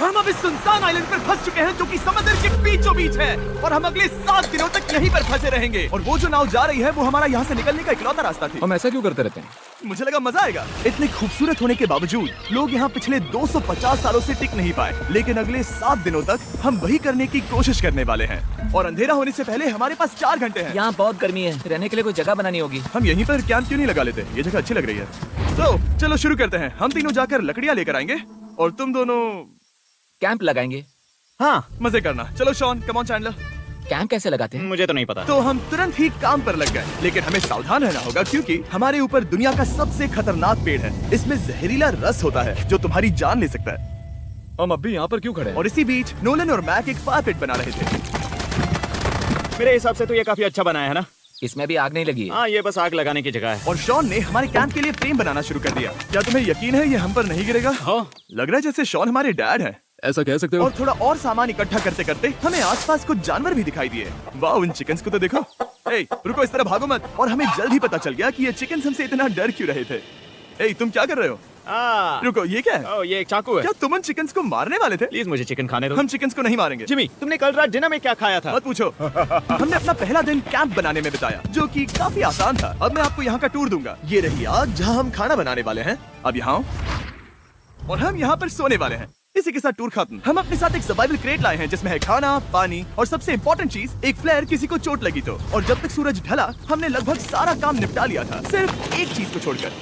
हम अब इस सुनसान आइलैंड पर फंस चुके हैं जो कि समंदर के बीचों बीच है और हम अगले 7 दिनों तक यहीं पर फंसे रहेंगे। और वो जो नाव जा रही है वो हमारा यहाँ से निकलने का इकलौता रास्ता थी। हम ऐसा क्यों करते रहते हैं? मुझे लगा मजा आएगा। इतने खूबसूरत होने के बावजूद लोग यहाँ पिछले 250 सालों से टिक नहीं पाए, लेकिन अगले 7 दिनों तक हम वही करने की कोशिश करने वाले हैं। और अंधेरा होने से पहले हमारे पास 4 घंटे हैं। यहाँ बहुत गर्मी है, रहने के लिए कोई जगह बनानी होगी। हम यहीं पर कैंप क्यों नहीं लगा लेते? ये जगह अच्छी लग रही है। तो चलो शुरू करते हैं। हम तीनों जाकर लकड़ियाँ लेकर आएंगे और तुम दोनों कैंप लगाएंगे। हाँ, मजे करना। चलो Shawn, come on Chandler. Camp कैसे लगाते हैं? मुझे तो नहीं पता। तो हम तुरंत ही काम पर लग गए, लेकिन हमें सावधान रहना होगा क्योंकि हमारे ऊपर दुनिया का सबसे खतरनाक पेड़ है। इसमें जहरीला रस होता है जो तुम्हारी जान ले सकता है। हम अब भी यहाँ पर क्यों खड़े हैं? और इसी बीच नोलन और मैक एक फायर पिट बना रहे थे। मेरे हिसाब से तो ये काफी अच्छा बनाया है ना? इसमें भी आग नहीं लगी है। हाँ, ये बस आग लगाने की जगह है। और शॉन ने हमारे कैंप के लिए फ्रेम बनाना शुरू कर दिया। क्या तुम्हें यकीन है ये हम पर नहीं गिरेगा? हाँ। लग रहा है जैसे शॉन हमारे डैड हैं। ऐसा कह सकते हो? और थोड़ा और सामान इकट्ठा करते करते हमें आसपास कुछ जानवर भी दिखाई दिए। वाह, उन चिकन्स को तो देखो। ए, रुको, इस तरह भागो मत। और हमें जल्द ही पता चल गया कि ये चिकन्स हमसे इतना डर क्यों रहे थे। ए, तुम क्या कर रहे हो? रुको, ये क्या है? ये एक चाकू है। क्या तुम उन चिकन्स को मारने वाले थे? प्लीज मुझे चिकन खाने दो। हम चिकन्स को नहीं मारेंगे। जिमी, तुमने कल रात डिनर में क्या खाया था? मत पूछो। हमने अपना पहला दिन कैंप बनाने में बिताया, जो कि काफी आसान था। अब मैं आपको यहाँ का टूर दूंगा। ये रही आग जहाँ हम खाना बनाने वाले हैं। अब यहाँ और हम यहाँ पर सोने वाले हैं। इसी के साथ टूर खत्म। हम अपने साथ एक सर्वाइवल क्रेट लाए हैं जिसमें है खाना, पानी और सबसे इम्पोर्टेंट चीज एक फ्लेयर, किसी को चोट लगी तो। और जब तक सूरज ढला हमने लगभग सारा काम निपटा लिया था, सिर्फ एक चीज को छोड़कर।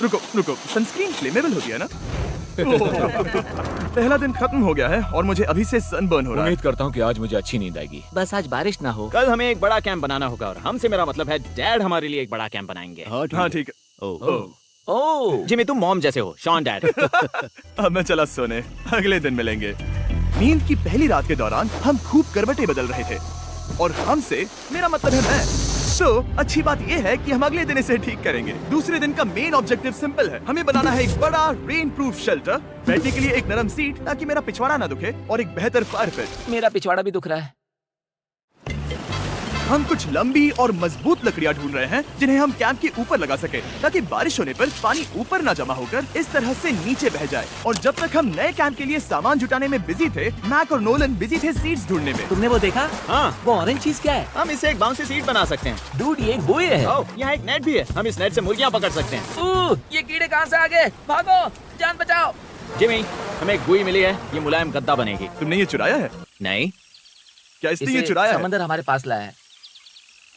रुको, सनस्क्रीन फ्लेमेबल होती है ना? पहला दिन खत्म हो गया है और मुझे अभी से सनबर्न हो रहा है। उम्मीद करता हूँ कि आज मुझे अच्छी नींद आएगी। बस आज बारिश ना हो। कल हमें एक बड़ा कैंप बनाना होगा और हमसे मेरा मतलब है डैड हमारे लिए एक बड़ा कैंप बनाएंगे। हाँ ठीक है। ओह, जिमी, तुम मॉम जैसे हो, शॉन डैड। अब मैं चला सोने, अगले दिन मिलेंगे। नींद की पहली रात के दौरान हम खूब करवटें बदल रहे थे। और हमसे मेरा मतलब है मैं। तो अच्छी बात यह है कि हम अगले दिन इसे ठीक करेंगे। दूसरे दिन का मेन ऑब्जेक्टिव सिंपल है। हमें बनाना है एक बड़ा रेन प्रूफ शेल्टर, बैठने के लिए एक नरम सीट ताकि मेरा पिछवाड़ा ना दुखे, और एक बेहतर फायर पिट। मेरा पिछवाड़ा भी दुख रहा है। हम कुछ लंबी और मजबूत लकड़ियां ढूंढ रहे हैं जिन्हें हम कैंप के ऊपर लगा सके, ताकि बारिश होने पर पानी ऊपर ना जमा होकर इस तरह से नीचे बह जाए। और जब तक हम नए कैंप के लिए सामान जुटाने में बिजी थे, मैक और नोलन बिजी थे सीड्स ढूंढने में। तुमने वो देखा? हाँ। वो ऑरेंज चीज क्या है? हम इससे एक बाउंसी सीट बना सकते हैं। डूड, ये एक बुए है। यहाँ एक नेट भी है। हम इस नेट से मुर्गियाँ पकड़ सकते हैं। ये कीड़े कहाँ से आ गए? भागो, जान बचाओ। जिमी, हमें एक बुई मिली है। ये मुलायम गद्दा बनेगी। तुमने ये चुराया है? नहीं। क्या इसने ये चुराया है? समंदर हमारे पास लाया है।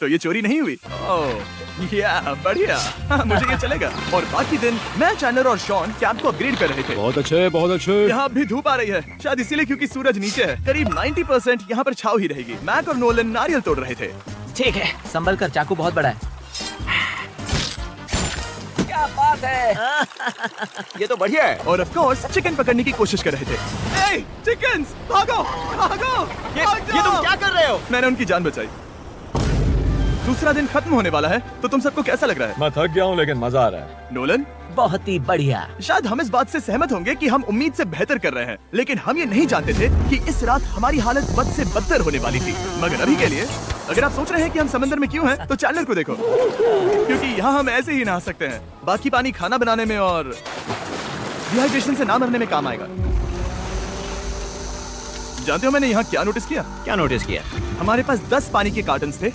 तो ये चोरी नहीं हुई? ओह, या बढ़िया। मुझे ये चलेगा। और बाकी दिन मैं, चैंडलर और शॉन कैंप को अपग्रेड कर रहे थे। बहुत अच्छे, बहुत अच्छे। यहाँ भी धूप आ रही है, शायद इसीलिए क्योंकि सूरज नीचे है। करीब 90% यहाँ पर छाव ही रहेगी। मैक और नोलन नारियल तोड़ रहे थे। ठीक है, संभल कर, चाकू बहुत बड़ा है। क्या बात है। ये तो बढ़िया है। और ऑफ कोर्स चिकन पकड़ने की कोशिश कर रहे थे। ए, चिकन्स, भागो, भागो, ये तुम क्या कर रहे हो? मैंने उनकी जान बचाई। दूसरा दिन खत्म होने वाला है, तो तुम सबको कैसा लग रहा है? मैं थक गया हूँ लेकिन मजा आ रहा है। नोलन? बहुत ही बढ़िया। शायद हम इस बात से सहमत होंगे कि हम उम्मीद से बेहतर कर रहे हैं, लेकिन हम ये नहीं जानते थे कि इस रात हमारी हालत बद से बदतर होने वाली थी। मगर अभी के लिए, अगर आप सोच रहे हैं कि हम समंदर में क्यों हैं, तो चैंडलर को देखो, क्योंकि यहाँ हम ऐसे ही नहा सकते हैं। बाकी पानी खाना बनाने में और डिहाइड्रेशन से ना मरने में काम आएगा। जानते हो मैंने यहाँ क्या नोटिस किया? क्या नोटिस किया? हमारे पास 10 पानी के कार्टन्स थे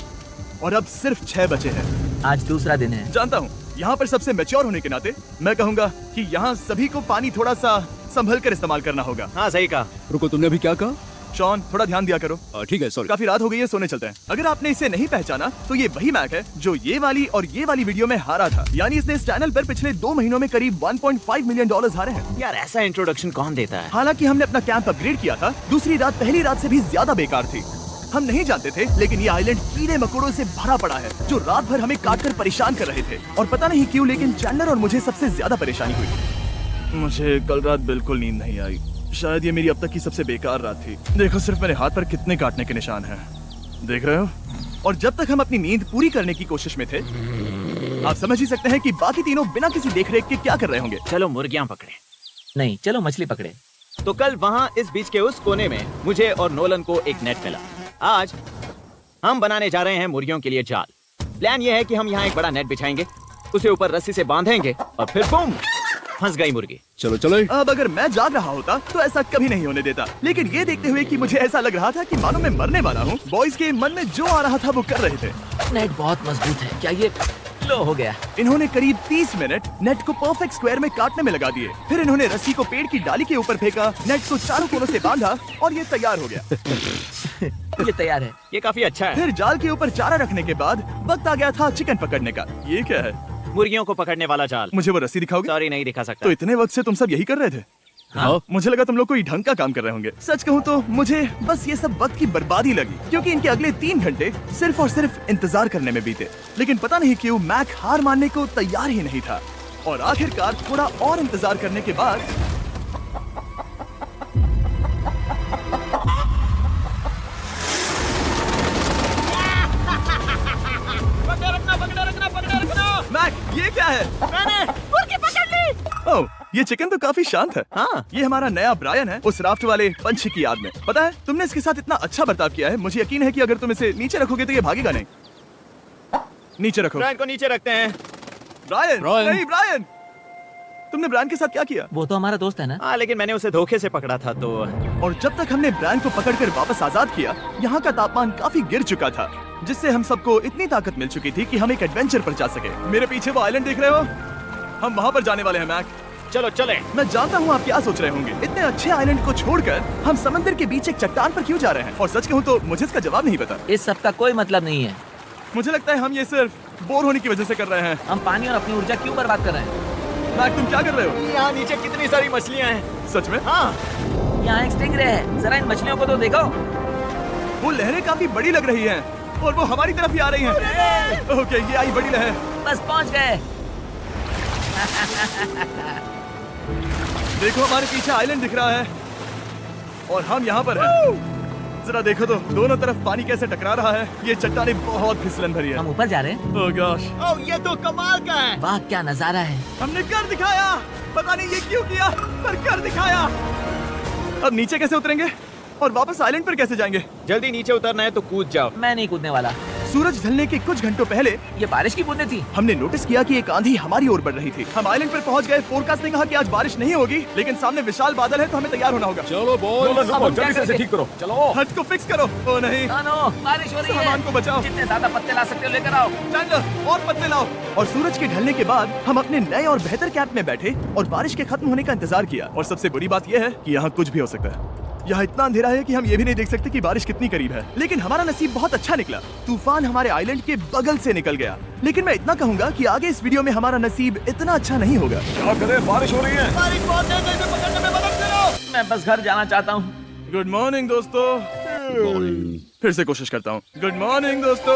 और अब सिर्फ 6 बचे हैं। आज दूसरा दिन है। जानता हूँ, यहाँ पर सबसे मैच्योर होने के नाते मैं कहूँगा कि यहाँ सभी को पानी थोड़ा सा संभल कर इस्तेमाल करना होगा। हाँ, सही कहा। रुको, तुमने अभी क्या कहा? शॉन, थोड़ा ध्यान दिया करो। ठीक है, सॉरी। काफी रात हो गई है, सोने चलते हैं। अगर आपने इसे नहीं पहचाना तो ये वही मैक है जो ये वाली और ये वाली वीडियो में हारा था। यानी इसने इस चैनल पर पिछले 2 महीनों में करीब $1.5 मिलियन हारे हैं। यार, ऐसा इंट्रोडक्शन कौन देता है? हालांकि हमने अपना कैंप अपग्रेड किया था, दूसरी रात पहली रात से भी ज्यादा बेकार थी। हम नहीं जानते थे, लेकिन ये आइलैंड कीड़े मकोड़ों से भरा पड़ा है जो रात भर हमें काट कर परेशान कर रहे थे। और पता नहीं क्यों, लेकिन चैंडलर और मुझे सबसे ज्यादा परेशानी हुई। मुझे कल रात बिल्कुल नींद नहीं आई। शायद ये मेरी अब तक की सबसे बेकार रात थी। देखो सिर्फ मेरे हाथ पर कितने काटने के निशान हैं, देख रहे हो? और जब तक हम अपनी नींद पूरी करने की कोशिश में थे, आप समझ ही सकते हैं कि बाकी तीनों बिना किसी देखरेख के क्या कर रहे होंगे। चलो मुर्गियाँ पकड़े। नहीं, चलो मछली पकड़े। तो कल वहाँ इस बीच के उस कोने में मुझे और नोलन को एक नेट मिला। आज हम बनाने जा रहे हैं मुर्गियों के लिए जाल। प्लान ये है कि हम यहाँ एक बड़ा नेट बिछाएंगे, उसे ऊपर रस्सी से बांधेंगे और फिर बूम, फंस गई मुर्गी। चलो चलो। अब अगर मैं जाग रहा होता तो ऐसा कभी नहीं होने देता, लेकिन ये देखते हुए कि मुझे ऐसा लग रहा था कि मानो मैं मरने वाला हूँ, बॉयज के मन में जो आ रहा था वो कर रहे थे। नेट बहुत मजबूत है। क्या ये लो हो गया? इन्होंने करीब 30 मिनट नेट को परफेक्ट स्क्वायर में काटने में लगा दिए। फिर इन्होंने रस्सी को पेड़ की डाली के ऊपर फेंका, नेट को चारों कोनों से बांधा और ये तैयार हो गया। ये तैयार है। ये काफी अच्छा है। फिर जाल के ऊपर चारा रखने के बाद वक्त आ गया था चिकन पकड़ने का। ये क्या है? मुर्गियों को पकड़ने वाला जाल। मुझे वो रस्सी दिखाओगे? सॉरी, नहीं दिखा सकता। तो इतने वक्त से तुम सब यही कर रहे थे? हाँ। मुझे लगा तुम लोग कोई ढंग का काम कर रहे होंगे। सच कहूँ तो मुझे बस ये सब वक्त की बर्बादी लगी, क्योंकि इनके अगले 3 घंटे सिर्फ और सिर्फ इंतजार करने में बीते। लेकिन पता नहीं क्यों मैक हार मानने को तैयार ही नहीं था, और आखिरकार थोड़ा और इंतजार करने के बाद मैक, ये क्या है? मैंने मुर्गी पकड़ ली। ओह, ये चिकन तो काफी शांत है। हाँ। ये हमारा नया ब्रायन है, उस राफ्ट वाले पंछी की याद में। पता है, तुमने इसके साथ इतना अच्छा बर्ताव किया है, मुझे यकीन है कि अगर तुम इसे नीचे रखोगे तो ये भागेगा नहीं। नीचे रखो। ब्रायन को नीचे रखते हैं। Brian, Brian. नहीं ब्रायन। तुमने ब्रायन के साथ क्या किया? वो तो हमारा दोस्त है ना। हाँ, लेकिन मैंने उसे धोखे से पकड़ा था तो। और जब तक हमने ब्रायन को पकड़कर वापस आजाद किया, यहाँ का तापमान काफी गिर चुका था, जिससे हम सबको इतनी ताकत मिल चुकी थी कि हम एक एडवेंचर पर जा सके। मेरे पीछे वो आइलैंड देख रहे हो? हम वहाँ पर जाने वाले हैं मैक। चलो चले। मैं जानता हूँ आप क्या सोच रहे होंगे, इतने अच्छे आइलैंड को छोड़कर हम समंदर के बीच एक चट्टान पर क्यों जा रहे हैं? और सच कहूँ तो मुझे इसका जवाब नहीं पता। इस सब का कोई मतलब नहीं है। मुझे लगता है हम ये सिर्फ बोर होने की वजह से कर रहे हैं। हम पानी और अपनी ऊर्जा क्यों बर्बाद कर रहे हैं? मैक, तुम क्या कर रहे हो? यहाँ नीचे कितनी सारी मछलियाँ हैं। सच में? हाँ, यहाँ एक स्टिंगरे है। जरा इन मछलियों को तो देखो। वो लहरें काफी बड़ी लग रही हैं और वो हमारी तरफ ही आ रही हैं। ओके, ये आई बड़ी लहर। बस पहुँच गए। देखो, हमारे पीछे आइलैंड दिख रहा है और हम यहाँ पर हैं। जरा देखो तो दोनों तरफ पानी कैसे टकरा रहा है। ये चट्टानें बहुत फिसलन भरी है। हम ऊपर जा रहे हैं। ओह गॉश, ओह ये तो कमाल का है। वाह क्या नजारा है। हमने कर दिखाया। पता नहीं ये क्यों किया, पर कर दिखाया। अब नीचे कैसे उतरेंगे और वापस आइलैंड पर कैसे जाएंगे? जल्दी नीचे उतरना है तो कूद जाओ। मैं नहीं कूदने वाला। सूरज ढलने के कुछ घंटों पहले ये बारिश की बूंदें थी। हमने नोटिस किया कि एक आंधी हमारी ओर बढ़ रही थी। हम आइलैंड पर पहुंच गए। फोरकास्ट ने कहा कि आज बारिश नहीं होगी, लेकिन सामने विशाल बादल है तो हमें तैयार होना होगा। चलो बॉय, अब हम क्या जल्दी से इसे करेंगे? ठीक करो। चलो। हट को फिक्स करो। ओ नहीं, नो, बारिश हो रही है। सामान को बचाओ। जितने ज्यादा पत्ते ला सकते हो लेकर आओ। चैंडलर, और पत्ते लाओ। और सूरज के ढलने के बाद हम अपने नए और बेहतर कैंप में बैठे और बारिश के खत्म होने का इंतजार किया। और सबसे बुरी बात यह है कि यहाँ कुछ भी हो सकता है। यहाँ इतना अंधेरा है कि हम ये भी नहीं देख सकते कि बारिश कितनी करीब है। लेकिन हमारा नसीब बहुत अच्छा निकला। तूफान हमारे आइलैंड के बगल से निकल गया। लेकिन मैं इतना कहूँगा कि आगे इस वीडियो में हमारा नसीब इतना अच्छा नहीं होगा। क्या करें, बारिश हो रही है। बारिश बहुत तेज है, इसे पकड़ने में मदद करो। मैं बस घर जाना चाहता हूँ। गुड मॉर्निंग दोस्तों। फिर से कोशिश करता हूँ। गुड मॉर्निंग दोस्तों।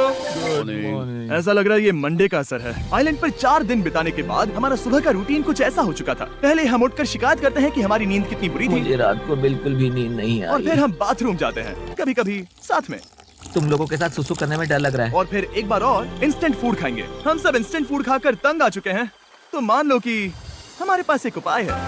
ऐसा लग रहा है ये मंडे का असर है। आइलैंड पर 4 दिन बिताने के बाद हमारा सुबह का रूटीन कुछ ऐसा हो चुका था। पहले हम उठकर शिकायत करते हैं कि हमारी नींद कितनी बुरी थी, मुझे रात को बिल्कुल भी नींद नहीं और आई। फिर हम बाथरूम जाते हैं, कभी कभी साथ में, तुम लोगों के साथ सुसु करने में डर लग रहा है। और फिर एक बार और इंस्टेंट फूड खाएंगे। हम सब इंस्टेंट फूड खाकर तंग आ चुके हैं, तो मान लो कि हमारे पास एक उपाय है।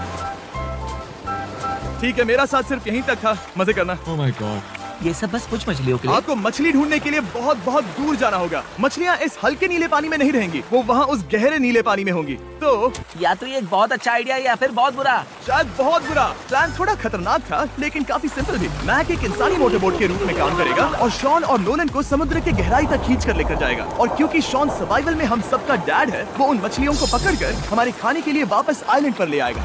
ठीक है, मेरा साथ सिर्फ यहीं तक था। मजे करना। Oh my God. ये सब बस कुछ मछलियों के लिए। आपको मछली ढूंढने के लिए बहुत बहुत दूर जाना होगा। मछलियाँ इस हल्के नीले पानी में नहीं रहेंगी, वो वहाँ उस गहरे नीले पानी में होंगी। तो या तो ये एक बहुत अच्छा आइडिया या फिर बहुत बुरा। शायद बहुत बुरा। प्लान थोड़ा खतरनाक था, लेकिन काफी सिंपल भी। मैक एक इंसानी मोटरबोट के रूप में काम करेगा और शॉन और नोलन को समुद्र के गहराई तक खींच कर लेकर जाएगा। और क्योंकि शॉन सर्वाइवल में हम सबका डैड है, वो उन मछलियों को पकड़कर हमारे खाने के लिए वापस आइलैंड पर ले आएगा।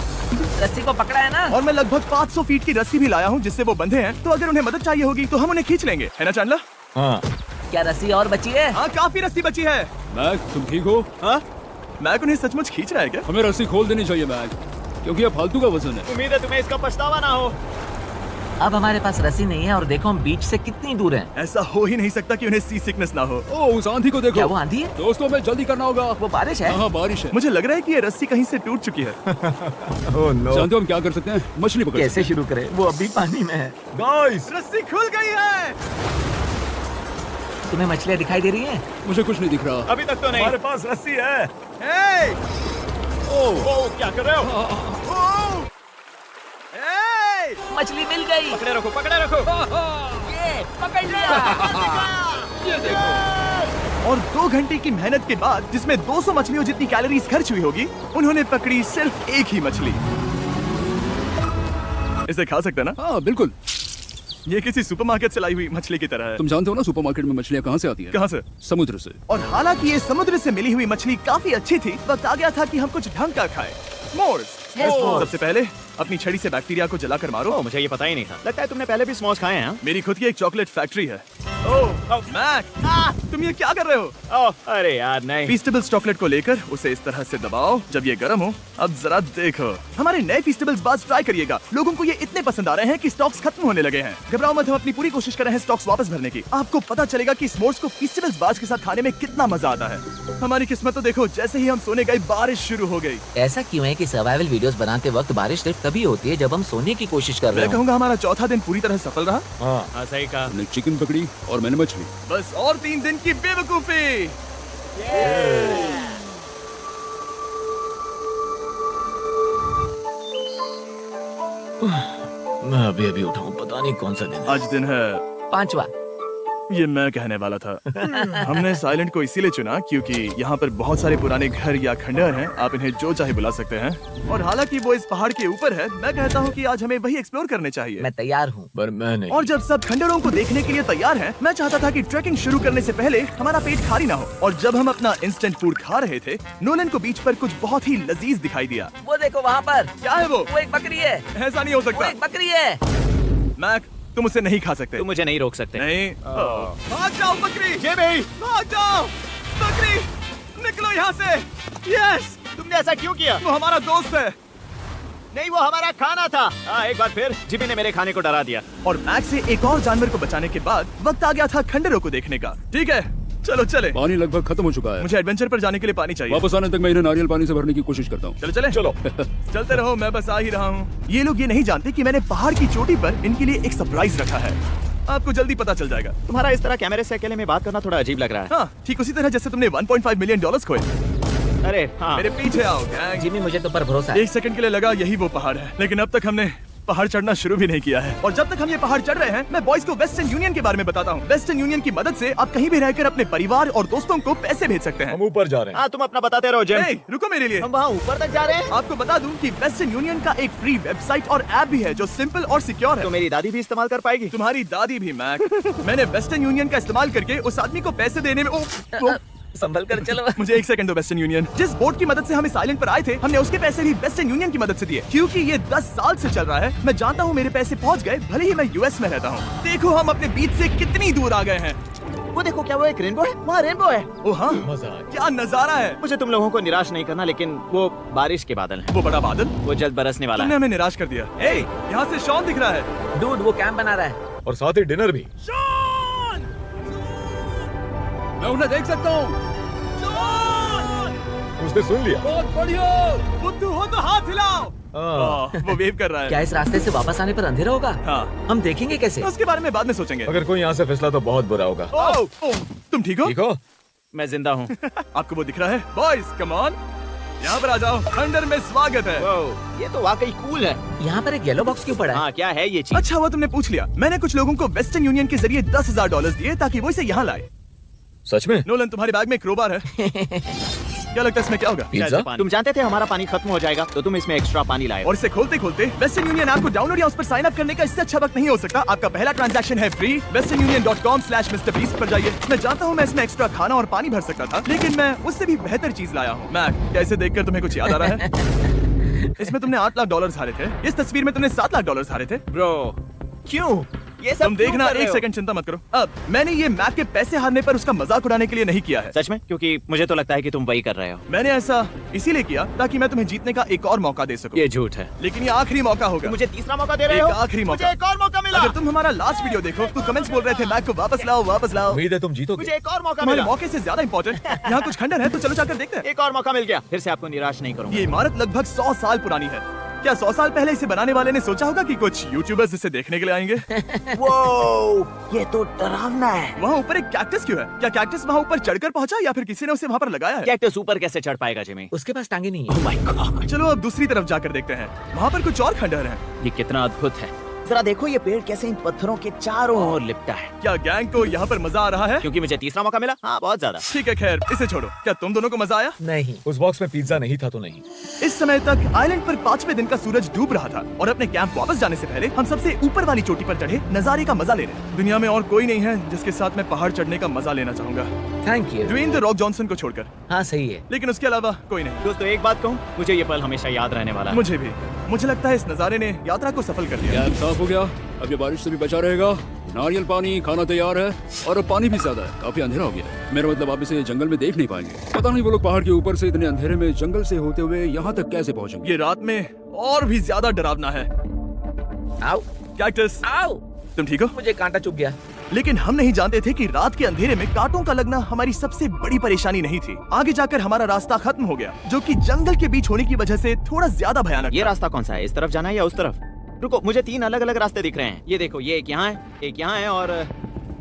रस्सी को पकड़ा है ना? और मैं लगभग 500 फीट की रस्सी भी लाया हूँ जिससे वो बंधे हैं, तो अगर उन्हें मदद चाहिए होगी तो हम उन्हें खींच लेंगे, है ना चैंडलर? हाँ क्या रस्सी और बची है? हाँ, काफी रस्सी बची है। मैक, तुम ठीक हो? हाँ, मैक उन्हें सचमुच खींच रहा है क्या? हमें रस्सी खोल देनी चाहिए मैक, क्योंकि ये फालतू का वजन है। उम्मीद है तुम्हें इसका पछतावा ना हो। अब हमारे पास रस्सी नहीं है और देखो हम बीच से कितनी दूर हैं। ऐसा हो ही नहीं सकता कि उन्हें सी सिकनेस ना हो। ओह, उस आंधी को देखो। क्या वो आंधी है? दोस्तों, हमें जल्दी करना होगा। वो बारिश है? हाँ, बारिश है। मुझे लग रहा है कि ये रस्सी कहीं से टूट चुकी है। जानते हो हम क्या कर सकते हैं? मछली पकड़ कैसे सकते शुरू करें? वो अभी पानी में है। गाइस, रस्सी खुल गई है। तुम्हें मछलियाँ दिखाई दे रही हैं? मुझे कुछ नहीं दिख रहा। अभी तक तो नहीं। हमारे पास रस्सी है। हे! ओह क्या कर रहे हो? ओह! हे! मछली मिल गई। पकड़े रखो, पकड़े रखो। ये पकड़ लिया। ये देखो। और 2 घंटे की मेहनत के बाद, जिसमें 200 मछलियों जितनी कैलोरीज खर्च हुई होगी, उन्होंने पकड़ी सिर्फ एक ही मछली। इसे खा सकते ना? हाँ बिल्कुल। ये किसी सुपरमार्केट से लाई हुई मछली की तरह है। तुम जानते हो ना सुपरमार्केट में मछलियाँ कहाँ से आती हैं? कहाँ से? समुद्र से। और हालांकि ये समुद्र से मिली हुई मछली काफी अच्छी थी, वक्त आ गया था कि हम कुछ ढंग का खाएं। S'mores। सबसे पहले अपनी छड़ी से बैक्टीरिया को जलाकर मारो। ओह, मुझे ये पता ही नहीं था। लगता है तुमने पहले भी स्मोक्स खाए हैं। मेरी खुद की एक चॉकलेट फैक्ट्री है। ओह मैक, तुम ये क्या कर रहे हो? ओह, अरे यार नहीं। फीस्टेबल्स चॉकलेट को लेकर उसे इस तरह से दबाओ जब ये गर्म हो। अब जरा देखो, हमारे नए फीस्टेबल्स बार्स ट्राई करिएगा। लोगों को ये इतने पसंद आ रहे हैं कि स्टॉक्स खत्म होने लगे हैं। घबराओ मत, हम अपनी पूरी कोशिश कर रहे हैं स्टॉक्स वापस भरने की। आपको पता चलेगा कि स्मोर्स को फीस्टेबल्स बार्स के साथ खाने में कितना मजा आता है। हमारी किस्मत तो देखो, जैसे ही हम सोने गए बारिश शुरू हो गई। ऐसा क्यों है कि सर्वाइवल वीडियोस बनाते वक्त बारिश सिर्फ तभी होती है जब हम सोने की कोशिश कर रहे मैं हो? कहूँगा हमारा चौथा दिन पूरी तरह सफल रहा। हाँ सही कहा। तुमने चिकन पकड़ी और मैंने मछली। बस और 3 दिन की बेवकूफी। मैं अभी उठा हूँ, पता नहीं कौन सा दिन है। आज दिन है 5वां। ये मैं कहने वाला था। हमने इस आइलैंड को इसीलिए चुना क्योंकि यहाँ पर बहुत सारे पुराने घर या खंडहर हैं। आप इन्हें जो चाहे बुला सकते हैं। और हालांकि वो इस पहाड़ के ऊपर है, मैं कहता हूँ कि आज हमें वही एक्सप्लोर करने चाहिए। मैं तैयार हूँ। पर मैं नहीं। और जब सब खंडहरों को देखने के लिए तैयार हैं, मैं चाहता था कि ट्रैकिंग शुरू करने से पहले हमारा पेट खाली ना हो। और जब हम अपना इंस्टेंट फूड खा रहे थे, नोलन को बीच पर कुछ बहुत ही लजीज दिखाई दिया। वो देखो वहाँ पर। क्या है वो? एक बकरी है। ऐसा नहीं हो वो सकता। एक बकरी है। मैक, तुम उसे नहीं खा सकते। तुम मुझे नहीं रोक सकते। नहीं। भाग जाओ बकरी। ये भी भाग जाओ बकरी, निकलो यहाँ से। यस, तुमने ऐसा क्यों किया? वो हमारा दोस्त है। नहीं, वो हमारा खाना था। एक बार फिर जिमी ने मेरे खाने को डरा दिया। और मैक से एक और जानवर को बचाने के बाद वक्त आ गया था खंडहरों को देखने का। ठीक है, चलो चले। पानी लगभग खत्म हो चुका है। मुझे एडवेंचर पर जाने के लिए पानी चाहिए। वापस आने तक मैं इन्हें नारियल पानी से भरने की कोशिश करता हूँ। चलो चले। चलो चलते रहो, मैं बस आ ही रहा हूँ। ये लोग ये नहीं जानते कि मैंने पहाड़ की चोटी पर इनके लिए एक सरप्राइज रखा है। आपको जल्दी पता चल जाएगा। तुम्हारा इस तरह कैमरे से अकेले में बात करना थोड़ा अजीब लग रहा है। हाँ, ठीक उसी तरह जैसे तुमने 1.5 मिलियन डॉलर्स खोए। अरे हाँ। मेरे पीछे आओ गैंग। जिमी, मुझे तो पर भरोसा है। 1 सेकंड के लिए लगा यही वो पहाड़ है, लेकिन अब तक हमने पहाड़ चढ़ना शुरू भी नहीं किया है। और जब तक हम ये पहाड़ चढ़ रहे हैं, मैं बॉयज को वेस्टर्न यूनियन के बारे में बताता हूँ। वेस्टर्न यूनियन की मदद से आप कहीं भी रहकर अपने परिवार और दोस्तों को पैसे भेज सकते हैं। हम ऊपर जा रहे हैं। हाँ, तुम अपना बताते रहो जिम। रुको मेरे लिए। हम वहाँ ऊपर तक जा रहे हैं। आपको बता दूं कि वेस्टर्न यूनियन का एक फ्री वेबसाइट और ऐप भी है जो सिंपल और सिक्योर है। तो मेरी दादी भी इस्तेमाल कर पाएगी? तुम्हारी दादी भी मैक। मैंने वेस्टर्न यूनियन का इस्तेमाल करके उस आदमी को पैसे देने में संभल कर चलो। मुझे 1 सेकंड दो। वेस्टर्न यूनियन, जिस बोट की मदद से हम इस आइलैंड पर आए थे, हमने उसके पैसे भी वेस्टर्न यूनियन की मदद से दिए। क्योंकि ये 10 साल से चल रहा है, मैं जानता हूँ मेरे पैसे पहुँच गए, भले ही मैं यूएस में रहता हूँ। देखो हम अपने बीच से कितनी दूर आ गए हैं। वो देखो, क्या वो एक रेनबो है? वहाँ रेनबो है। ओ हाँ, मजा आ गया। क्या नजारा है। मुझे तुम लोगों को निराश नहीं करना, लेकिन वो बारिश के बादल हैं। वो बड़ा बादल, वो जल्द बरसने वाला तुमने है। हमें निराश कर दिया। ए, यहाँ से शॉन दिख रहा है। डूड, वो कैंप बना रहा है। और साथ ही डिनर भी। मैं उन्हें देख सकता हूँ। उसने सुन लिया। बहुत बढ़िया। बुद्धू हो तो हाथ हिलाओ। वो वेव कर रहा है। क्या इस रास्ते से वापस आने पर अंधेरा होगा? हाँ, हम देखेंगे कैसे? उसके बारे में बाद में सोचेंगे। अगर कोई यहाँ से फिसला तो बहुत बुरा होगा। ओह, तुम ठीक हो? ठीक हो? मैं जिंदा हूँ। आपको वो दिख रहा है? बॉयज कम ऑन, यहाँ पर आ जाओ। खंडर में स्वागत है। ये तो वाकई कूल है। यहाँ पर एक येलो बॉक्स क्यों पड़ा है? हाँ, क्या है ये चीज? अच्छा हुआ तुमने पूछ लिया। मैंने कुछ लोगों को वेस्टर्न यूनियन के जरिए $10,000 दिए ताकि वो इसे यहाँ लाए। सच में? नोलन, तुम्हारे बैग में क्रोबार है। क्या लगता है इसमें क्या होगा? पिज्जा? तुम जानते थे हमारा पानी खत्म हो जाएगा, तो तुम इसमें एक्स्ट्रा पानी लाए। और इसे खोलते खोलते वेस्टर्न यूनियन ऐप को डाउनलोड या उस पर साइन अप करने का इससे अच्छा वक्त नहीं हो सकता। आपका पहला ट्रांजैक्शन है फ्री। westernunion.com/MrBeast पर जाइए। मैं जानता हूँ मैं इसमें एक्स्ट्रा खाना और पानी भर सकता था, लेकिन मैं उससे भी बेहतर चीज लाया हूँ। मैक, क्या इसे देखकर तुम्हें कुछ याद आ रहा है? इसमें तुमने $8 लाख हारे थे। इस तस्वीर में तुमने $7 लाख हारे थे। ब्रो, क्यों ये सब तुम देखना, क्यों कर रहे 1 हो? सेकंड चिंता मत करो। अब मैंने ये मैक के पैसे हारने पर उसका मजाक उड़ाने के लिए नहीं किया है। सच में? क्योंकि मुझे तो लगता है कि तुम वही कर रहे हो। मैंने ऐसा इसीलिए किया ताकि मैं तुम्हें जीतने का एक और मौका दे सकूं। ये झूठ है। लेकिन ये आखिरी मौका होगा। तुम मुझे तीसरा मौका दे रहे एक हो? आखिरी मौका। मुझे एक और मौका मिला। अगर तुम हमारा लास्ट वीडियो देखो तो कमेंट्स बोल रहे थे मैक को वापस लाओ, वापस लाओ। उम्मीद है तुम जीतोगे। मुझे एक और मौका तुम्हारे मिला। मौके से ज्यादा इंपॉर्टेंट यहाँ कुछ खंडर है, तो चलो जाकर देखते हैं। एक और मौका मिल गया। फिर से आपको निराश नहीं करूंगा। ये इमारत लगभग 100 साल पुरानी है। क्या 100 साल पहले इसे बनाने वाले ने सोचा होगा कि कुछ यूट्यूबर्स इसे देखने के लिए आएंगे? वो ये तो डरावना है। वहाँ ऊपर एक कैक्टस क्यों है? क्या कैक्टस वहाँ ऊपर चढ़कर पहुँचा या फिर किसी ने उसे वहाँ पर लगाया है? कैक्टस ऊपर कैसे चढ़ पाएगा जिमी? उसके पास टांगे नहीं है। Oh my God! चलो अब दूसरी तरफ जाकर देखते हैं। वहाँ पर कुछ और खंडहर हैं। ये कितना अद्भुत है। जरा देखो ये पेड़ कैसे इन पत्थरों के चारों ओर लिपटा है। क्या गैंग को यहाँ पर मजा आ रहा है? क्योंकि मुझे तीसरा मौका मिला। हाँ, बहुत ज्यादा। ठीक है, खैर इसे छोड़ो। क्या तुम दोनों को मजा आया? नहीं। उस बॉक्स में पिज्जा नहीं था तो नहीं। इस समय तक आइलैंड पर 5वें दिन का सूरज डूब रहा था और अपने कैंप वापस जाने से पहले हम सबसे ऊपर वाली चोटी पर चढ़े नजारे का मजा ले रहे। दुनिया में और कोई नहीं है जिसके साथ मैं पहाड़ चढ़ने का मजा लेना चाहूंगा, thank you. Dwayne the Rock Johnson को छोड़कर। हाँ सही है। लेकिन उसके अलावा कोई नहीं। दोस्तों एक बात कहूँ, मुझे ये पल हमेशा याद रहने वाला है। मुझे भी। मुझे लगता है इस नजारे ने यात्रा को सफल कर दिया। कैंप साफ हो गया, अब ये बारिश से भी बचा रहेगा। नारियल पानी, खाना तैयार है और अब पानी भी ज्यादा है। काफी अंधेरा हो गया है। मेरा मतलब आप इसे जंगल में देख नहीं पाएंगे। पता नहीं वो लोग पहाड़ के ऊपर से इतने अंधेरे में जंगल से होते हुए यहाँ तक कैसे पहुँचेंगे। ये रात में और भी ज्यादा डरावना है। आओ कैक्टस, आओ, तुम ठीक हो? मुझे कांटा चुभ गया। लेकिन हम नहीं जानते थे कि रात के अंधेरे में कांटों का लगना हमारी सबसे बड़ी परेशानी नहीं थी। आगे जाकर हमारा रास्ता खत्म हो गया, जो कि जंगल के बीच होने की वजह से थोड़ा ज्यादा भयानक ये था। रास्ता कौन सा है? इस तरफ जाना है या उस तरफ? रुको, मुझे 3 अलग अलग रास्ते दिख रहे हैं। ये देखो, ये एक यहाँ है, एक यहाँ है और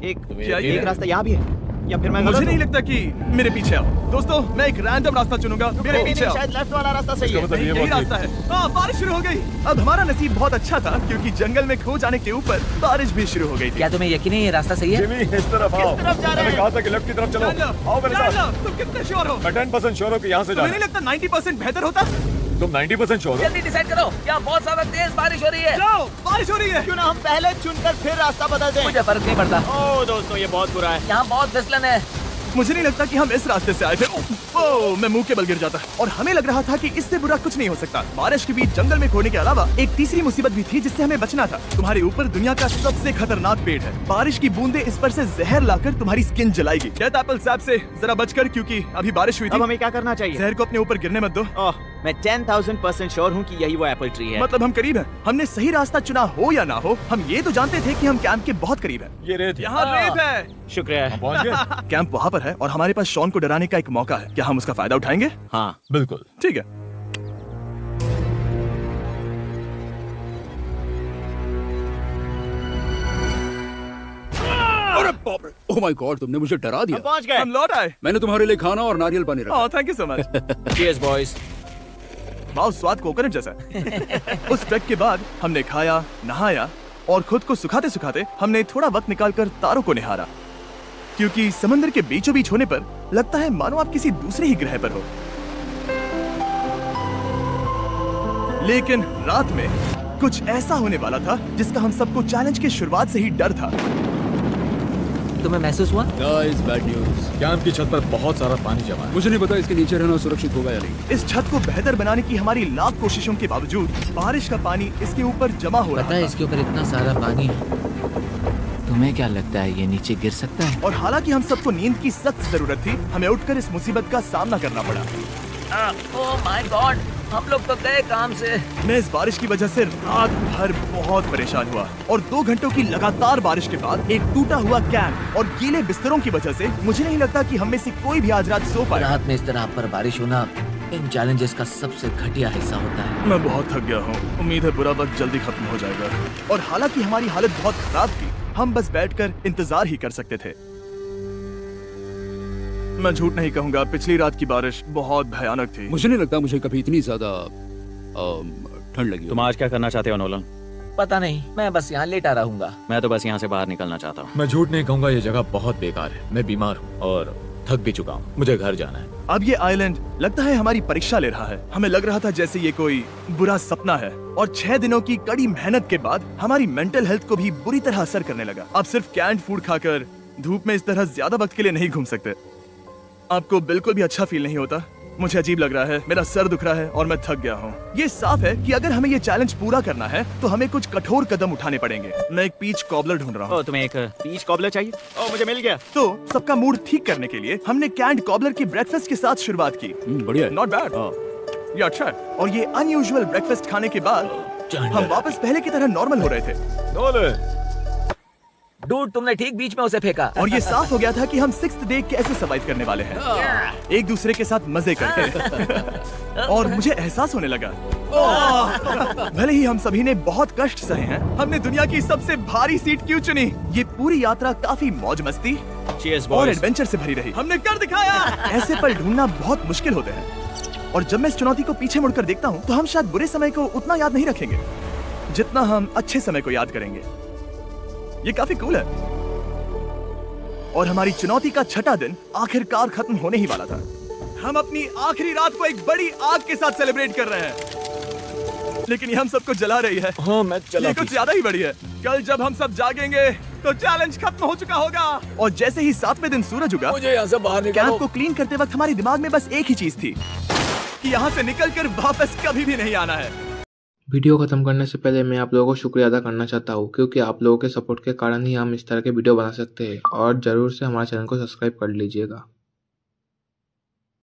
क्या ये एक रास्ता यहाँ भी है। या फिर मैं मुझे गलत नहीं हूँ? लगता कि मेरे पीछे आओ। दोस्तों, मैं एक रैंडम रास्ता चुनूंगा। मेरे नहीं, पीछे नहीं, आओ। शायद लेफ्ट वाला रास्ता सही है। मतलब ये यही बात रास्ता है। बारिश शुरू हो गई। अब हमारा नसीब बहुत अच्छा था क्योंकि जंगल में खो जाने के ऊपर बारिश भी शुरू हो गई थी। क्या तुम्हें यकीन है ये रास्ता सही है? जिमी, इस तरफ आओ। किस तरफ जा रहे मैंने हैं? कहा था कि लेफ्ट की तरफ चलो। आओ मेरे साथ। तुम कितने श्योर हो? मैं 10% श्योर हूँ कि यहाँ से तुम्हें जाना। नहीं लगता 90% बेहतर होता? तुम 90% श्योर हो? जल्दी डिसाइड करो, यहाँ बहुत ज्यादा तेज बारिश हो रही है। जाओ, बारिश हो रही है। क्यों ना हम पहले चुनकर फिर रास्ता बदल दें? मुझे फर्क नहीं पड़ता, ओह दोस्तों, ये बहुत बुरा है। यहाँ बहुत फिसलन है। मुझे नहीं लगता कि हम इस रास्ते से आए थे। ओह, मैं मुंह के बल गिर जाता। और हमें लग रहा था कि इससे बुरा कुछ नहीं हो सकता। बारिश के बीच जंगल में खोने के अलावा एक तीसरी मुसीबत भी थी जिससे हमें बचना था। तुम्हारे ऊपर दुनिया का सबसे खतरनाक पेड़ है। बारिश की बूंदें इस पर से जहर लाकर तुम्हारी स्किन जलाएगी। डेथ एप्पल सैप से जरा बचकर, क्योंकि अभी बारिश हुई अब थी। हमें क्या करना चाहिए? जहर को अपने ऊपर गिरने मत दो। ओह, मैं 10,000% श्योर हूँ कि यही वो एप्पल ट्री है। मतलब हम करीब हैं। हमने सही रास्ता चुना हो या ना हो, हम ये तो जानते थे कि हम कैंप के बहुत करीब हैं। ये रेत है। यहाँ रेत है। शुक्रिया है। पहुँच गए? कैंप वहाँ पर है और हमारे पास शॉन को डराने का एक मौका है। क्या हम उसका फायदा उठाएंगे? हाँ, बिल्कुल। ठीक है। अरे बाप रे, ओह माय गॉड, तुमने मुझे डरा हम दिया। पहुँच गए। हम लौट आए। मैंने तुम्हारे लिए खाना और नारियल पानी रखा। Oh, thank you so much. Cheers boys. वाह, स्वाद कोकोनट जैसा है। उस ट्रैक के बाद हमने खाया, नहाया और खुद को सुखाते सुखाते हमने थोड़ा वक्त निकालकर तारों को निहारा, क्योंकि समंदर के बीचों बीच होने पर लगता है मानो आप किसी दूसरे ही ग्रह पर हो। लेकिन रात में कुछ ऐसा होने वाला था जिसका हम सबको चैलेंज के शुरुआत से ही डर था। तुम्हें महसूस हुआ? Guys, bad news. कैंप की छत पर बहुत सारा पानी जमा है। मुझे नहीं पता इसके नीचे रहना सुरक्षित होगा या नहीं। इस छत को बेहतर बनाने की हमारी लाख कोशिशों के बावजूद बारिश का पानी इसके ऊपर जमा हो पता रहा है था। इसके ऊपर इतना सारा पानी है, तुम्हें क्या लगता है ये नीचे गिर सकता है? और हालांकि हम सबको नींद की सख्त जरूरत थी, हमें उठकर इस मुसीबत का सामना करना पड़ा। ओह माय गॉड, हम लोग तो गए काम से। मैं इस बारिश की वजह से रात भर बहुत परेशान हुआ और 2 घंटों की लगातार बारिश के बाद एक टूटा हुआ कैंप और गीले बिस्तरों की वजह से मुझे नहीं लगता कि हम में से कोई भी आज रात सो पाए। रात में इस तरह पर बारिश होना इन चैलेंजेस का सबसे घटिया हिस्सा होता है। मैं बहुत थक गया हूँ। उम्मीद है बुरा वक्त जल्दी खत्म हो जाएगा। और हालांकि हमारी हालत बहुत खराब थी, हम बस बैठकर इंतजार ही कर सकते थे। मैं झूठ नहीं कहूँगा, पिछली रात की बारिश बहुत भयानक थी। मुझे नहीं लगता मुझे कभी इतनी ज्यादा ठंड लगी हो। तुम आज क्या करना चाहते हो नोलन? पता नहीं, मैं बस यहाँ लेटा रहूंगा। मैं तो बस यहाँ से बाहर निकलना चाहता हूँ। मैं झूठ नहीं कहूँगा, ये जगह बहुत बेकार है। मैं बीमार हूँ और थक भी चुका हूँ। मुझे घर जाना है। अब ये आइलैंड लगता है हमारी परीक्षा ले रहा है। हमें लग रहा था जैसे ये कोई बुरा सपना है और 6 दिनों की कड़ी मेहनत के बाद हमारी मेंटल हेल्थ को भी बुरी तरह असर करने लगा। अब सिर्फ कैंड फूड खाकर धूप में इस तरह ज्यादा वक्त के लिए नहीं घूम सकते। आपको बिल्कुल भी अच्छा फील नहीं होता? मुझे अजीब लग रहा है, मेरा सर दुख रहा है और मैं थक गया हूँ। ये साफ है कि अगर हमें ये चैलेंज पूरा करना है तो हमें कुछ कठोर कदम उठाने पड़ेंगे। मैं एक पीच कॉबलर ढूंढ रहा हूँ। ओह, तुम्हें एक पीच कॉबलर चाहिए? ओह, मुझे मिल गया। तो सबका मूड ठीक करने के लिए हमने कैंड कॉबलर की ब्रेकफास्ट के साथ शुरुआत की। बढ़िया है। नॉट बैड, ये अच्छा है। और ये अनयूजुअल ब्रेकफास्ट खाने के बाद हम वापस पहले की तरह नॉर्मल हो रहे थे। नोलन, डूड, तुमने ठीक बीच में उसे फेंका। और ये साफ हो गया था कि हम 6th डे कैसे सर्वाइव करने वाले हैं, एक दूसरे के साथ मजे करके। और मुझे एहसास होने लगा, भले ही हम सभी ने बहुत कष्ट सहे हैं, हमने दुनिया की सबसे भारी सीट क्यों चुनी? ये पूरी यात्रा काफी मौज मस्ती चीयर्स और बॉयज। एडवेंचर से भरी रही। हमने कर दिखाया। ऐसे पल ढूंढना बहुत मुश्किल होते हैं और जब मैं इस चुनौती को पीछे मुड़कर देखता हूँ तो हम शायद बुरे समय को उतना याद नहीं रखेंगे। जितना हम अच्छे समय को याद करेंगे। ये काफी कूल है। और हमारी चुनौती का छठा दिन आखिरकार खत्म होने ही वाला था। हम अपनी आखिरी रात को एक बड़ी आग के साथ सेलिब्रेट कर रहे हैं, लेकिन ये हम सबको जला रही है। हाँ, मैं चला। ये कुछ ज्यादा ही बड़ी है। कल जब हम सब जागेंगे तो चैलेंज खत्म हो चुका होगा। और जैसे ही 7वें दिन सूरज उगा, मुझे यहाँ से बाहर निकालो। कैंप को क्लीन करते वक्त हमारे दिमाग में बस एक ही चीज थी कि यहाँ से निकलकर वापस कभी भी नहीं आना है। वीडियो खत्म करने से पहले मैं आप लोगों को शुक्रिया अदा करना चाहता हूँ, क्योंकि आप लोगों के सपोर्ट के कारण ही हम इस तरह के वीडियो बना सकते हैं। और जरूर से हमारे चैनल को सब्सक्राइब कर लीजिएगा।